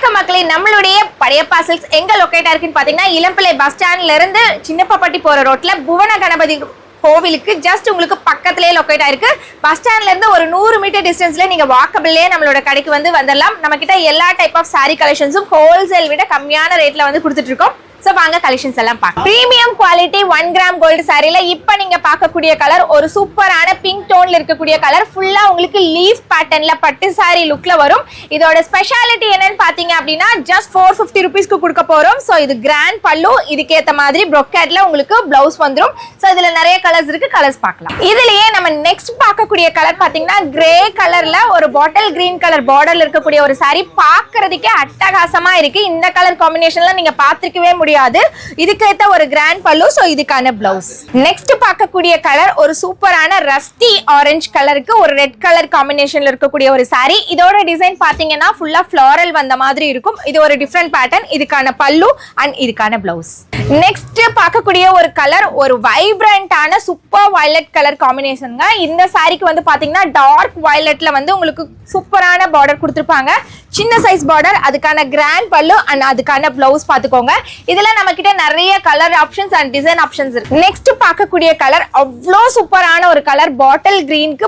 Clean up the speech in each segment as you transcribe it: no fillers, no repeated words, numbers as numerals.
வணக்கம் மக்களே, நம்மளுடைய படையப்பா சில்க்ஸ் எங்க லொகேட் இருக்குன்னு பாத்தீங்கன்னா இளம்பிள்ளை பஸ் ஸ்டாண்ட்ல இருந்து சின்னப்பப்பட்டி போற ரோட்ல புவன கணபதி கோவிலுக்கு ஜஸ்ட் உங்களுக்கு பக்கத்திலே லொகேட் ஆயிருக்கு. பஸ் ஸ்டாண்ட்ல இருந்து ஒரு 100 மீட்டர் டிஸ்டன்ஸ்ல நீங்க வாக்கபிள்லயே நம்மளோட கடைக்கு வந்துடலாம். நம்ம கிட்ட எல்லா டைப் ஆஃப் சாரி கலெக்ஷன்ஸும் ஹோல்சேல் விட கம்மியான ரேட்ல கொடுத்துட்டு இருக்கோம். சோ வாங்க கலெக்ஷன்ஸ் எல்லாம் பார்க்கலாம். பிரீமியம் குவாலிட்டி 1 கிராம் கோல்டு சாரில இப்ப நீங்க பார்க்கக்கூடிய கலர் ஒரு சூப்பரான பிங்க் டோன்ல இருக்கக்கூடிய கலர், ஃபுல்லா உங்களுக்கு லீஃப் பேட்டர்ன்ல பட்டு சாரி லுக்ல வரும். இதோட ஸ்பெஷாலிட்டி என்னன்னு பாத்தீங்க அப்படின்னா ஜஸ்ட் 450 ரூபீஸ்க்கு கொடுக்க போறோம். சோ இது கிராண்ட் பல்லு, இதுக்கு ஏத்த மாதிரி brocade உங்களுக்கு பிளவுஸ் வந்துரும். சோ இதுல நிறைய கலர்ஸ் இருக்கு, கலர்ஸ் பார்க்கலாம். இதுலயே நம்ம நெக்ஸ்ட் பார்க்கக்கூடிய கலர் பாத்தீங்கன்னா கிரே கலர்ல ஒரு பாட்டில் கிரீன் கலர் பார்டர்ல இருக்கக்கூடிய ஒரு சாரி, பார்க்கிறதுக்கே அட்டகாசமா இருக்கு. இந்த கலர் காம்பினேஷன்ல நீங்க பாத்துக்கவே முடியாது. இதுக்கு ஏத்த ஒரு கிராண்ட் பல்லு, சோ இதுக்கான பிளவுஸ். நெக்ஸ்ட் பார்க்கக்கூடிய கலர் ஒரு சூப்பரான ரஸ்டி ஆரஞ்சு கலருக்கு ஒரு ரெட் கலர் காம்பினேஷன்ல இருக்கக்கூடிய ஒரு சாரி. இதோட டிசைன் பாத்தீங்கன்னா ஃபுல்லா ஃப்ளாரல் வந்த மாதிரி இருக்கும். இது ஒரு டிஃபரண்ட் பேட்டர்ன், இதுக்கான பல்லு அண்ட் இதுக்கான பிளவுஸ். நெக்ஸ்ட் பார்க்கக்கூடிய ஒரு கலர் ஒரு வைப்ரண்டான சூப்பர் வயலட் கலர் காம்பினேஷன்ங்க. இந்த சாரிக்கு பாத்தீங்கன்னா டார்க் வயலட்ல உங்களுக்கு சூப்பரான பார்டர் கொடுத்திருப்பாங்க. சின்ன சைஸ் பார்டர், அதுக்கான கிராண்ட் பல்லு அண்ட் அதுக்கான பிளவுஸ் பாத்துக்கோங்க. இதுல நம்ம கிட்ட நிறைய colour options and design options இருக்கு. நெக்ஸ்ட் பார்க்கக்கூடிய கலர் அவ்வளோ சூப்பரான ஒரு கலர், பாட்டில் கிரீனுக்கு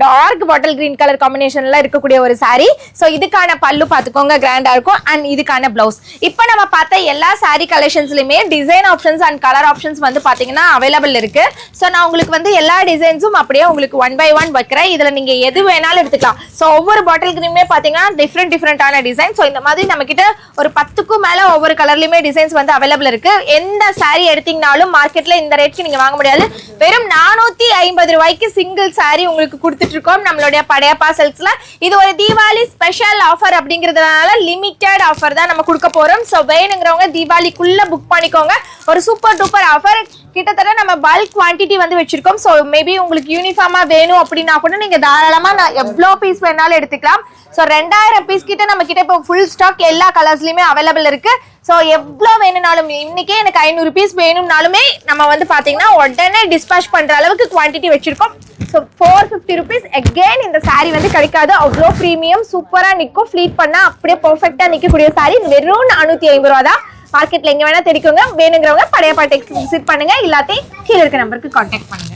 டார்க் பாட்டில் கிரீன் கலர் காம்பினேஷன்ல இருக்கக்கூடிய ஒரு சாரி. சோ இதுக்கான பல்லு பாத்துக்கோங்க, கிராண்டா இருக்கும் அண்ட் இதுக்கான பிளவுஸ். இப்போ நம்ம பார்த்த எல்லா சாரி கலெக்ஷன்ஸ்லயுமே design options and colour options பாத்தீங்கன்னா அவைலபிள் இருக்கு. சோ நான் உங்களுக்கு எல்லா டிசைன்ஸும் அப்படியே உங்களுக்கு 1 by 1 வைக்கிறேன். இதுல நீங்க எது வேணாலும் எடுத்துக்கலாம். சோ ஒவ்வொரு பாட்டில் கிரீனுமே பாத்தீங்கன்னா டிஃபரெண்டான டிசைன். சோ இந்த மாதிரி நம்ம கிட்ட ஒரு 10க்கும் மேல ஒவ்வொரு கலர்லயுமே டிசைன்ஸ் அவைலபிள் இருக்கு. எந்த சாரி எடுத்தீங்கனாலும் மார்க்கெட்ல இந்த ரேட்க்கு நீங்க வாங்க முடியாது. வெறும் 450 ரூபாய்க்கு சிங்கிள் சாரி உங்களுக்கு கொடுத்துட்டு இருக்கோம் நம்மளுடைய படையப்பா சில்க்ஸ்ல. இது ஒரு தீபாவளி ஸ்பெஷல் ஆஃபர் அப்படிங்கிறதுனால லிமிட்டட் ஆஃபர் தான் நம்ம கொடுக்க போறோம். சோ வேணுங்கிறவங்க தீபாவளிக்குள்ள புக் பண்ணிக்கோங்க. ஒரு சூப்பர் டூப்பர் ஆஃபர், கிட்டத்தட்ட நம்ம பல்க் குவான்டிட்டி வச்சிருக்கோம். சோ மேபி உங்களுக்கு யூனிஃபார்மா வேணும் அப்படின்னா கூட நீங்க தாராளமா எவ்வளோ பீஸ் வேணாலும் எடுத்துக்கலாம். சோ 2000 பீஸ் கிட்ட நம்ம கிட்ட இப்போ ஃபுல் ஸ்டாக் எல்லா கலர்ஸ்லயுமே அவைலபிள் இருக்கு. சோ எவ்வளோ வேணும்னாலும், இன்னைக்கே எனக்கு 500 பீஸ் வேணும்னாலுமே நம்ம பாத்தீங்கன்னா உடனே டிஸ்பேச் பண்ற அளவுக்கு குவான்டிட்டி வச்சிருக்கோம். ஸோ 450 ரூபீஸ் அகெயின் இந்த சாரி கிடைக்காது. அவ்வளோ ப்ரீமியம் சூப்பரா நிற்கும். ஃபிளீட் பண்ணா அப்படியே பர்ஃபெக்டா நிற்கக்கூடிய சாரி வெறும் 450 ரூபா தான். மார்க்கெட்ல எங்க வேணா தெரிவிக்கோங்க. வேணுங்கிறவங்க படையப்பா டெக்ஸ்டைல்ஸ் விசிட் பண்ணுங்க, இல்லாட்டி கீழே இருக்க நம்பருக்கு கான்டாக்ட் பண்ணுங்க.